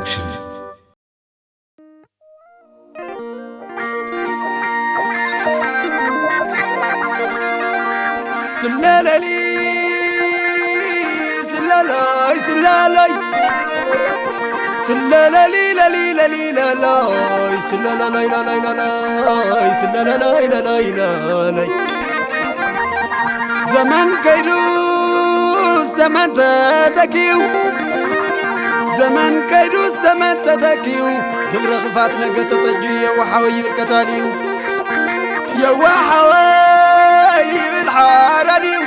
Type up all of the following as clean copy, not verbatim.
برودكشن. سلالي سلالي سلالي سلالي لا لي لا لي لا لا سلالي لا لا لا لا سلالي لا لا لا لا زمان كيلو زمان تتكيو زمان كيلو زمان تتكيو كل رغفات نقطة تطجي وحاوي بالكتاليو يا وحاوي بالحارانيو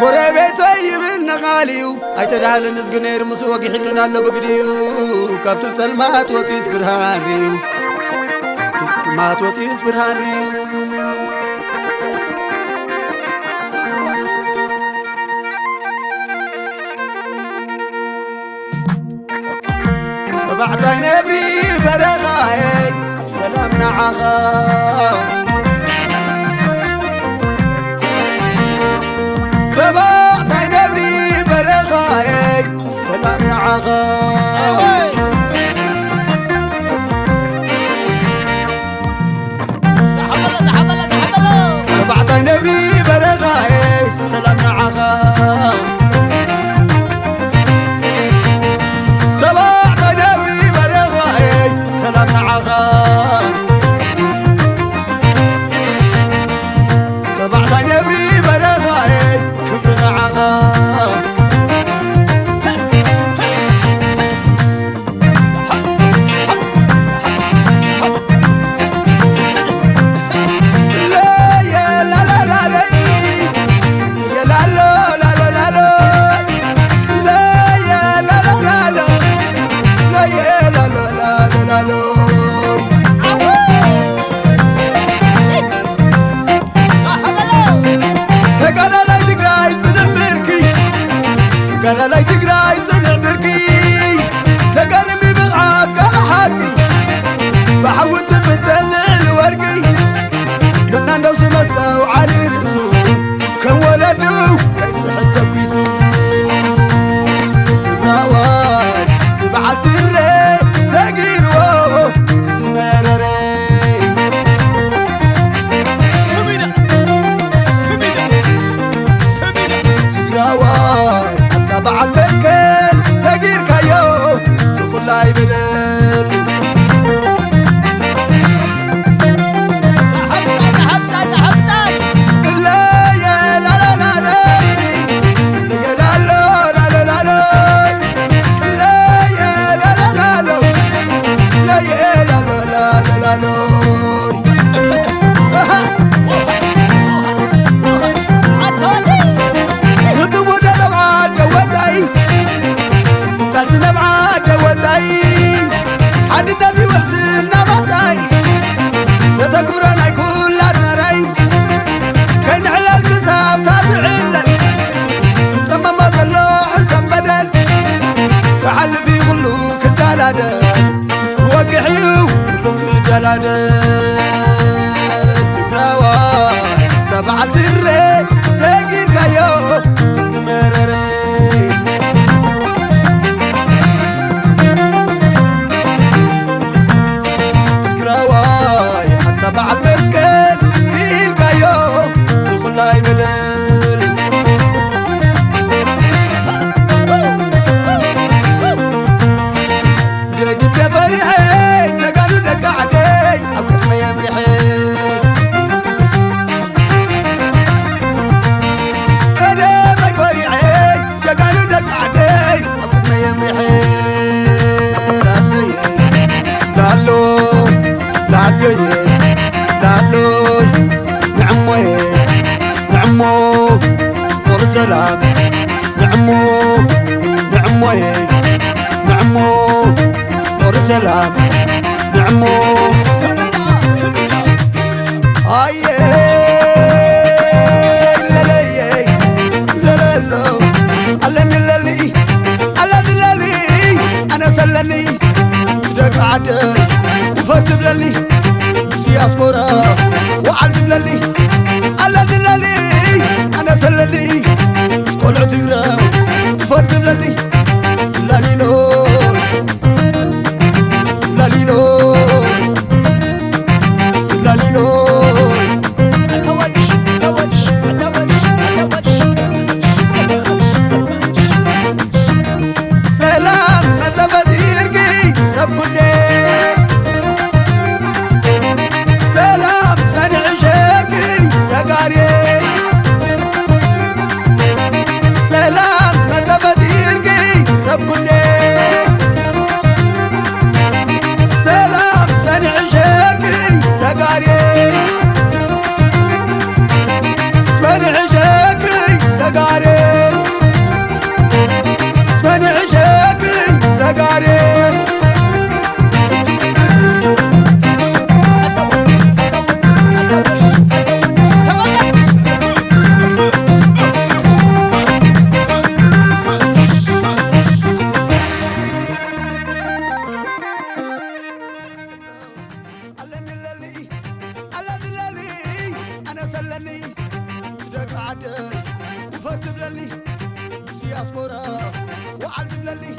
قريبتي بالنغاليو ايتدال النزقنير مسوق يحلنا له بقديو كابت سلمات وتيس برهانيو كابت سلمات وتيس برهانيو سبعتي نبي برغاي سلامنا عغا سبعتي نبي برغاي سلامنا عغا سبعتي نبي برغاي سلامنا عغا قال لا تقراي صنع بركي سقرمي بغعات كحاكي بحوت فتل الورقي من ندوس مسا وعلي رسو كان ولدو كيس حتى كيسو تقراوي تبعت سري ساقيرو تزمرري تقراوي بعد بكل ساقير كايو تقول لا يبدل سحب لا يا لا لا لا لا يا لا لا لا لا لا يا لا لا لا لا يا لا لا لا لا عدناتي وحسنا مزاي تتقبرنا كل نراي كاين حلال كساب تازعلن نسمى ما طلع حسن بدل كحل في غلو كدالادل وقحيو كلهم كدالادل تقراوا تبع سري ساقير كايو تزمرري بعد مسكن في الكايو تقول لا يبدل قلت يا فريحي لقالوا دق عدي او كتف يا مريحي قدامك فريحي قالوا دق عدي او كتف يا مريحي لالو لالو لالوي نعموي نعمو فور سلام نعمو نعموي نعمو فور سلام نعمو هاي لا لا لا لا لا للي للي انا سلني صدق عدل وفرت بللي دياسبورا وعلم للي على دلالي انا سللي كل عتيرة فرد للي سلالي نور سلني صدق عدي وفرت بللي دياسبورا وعلت بللي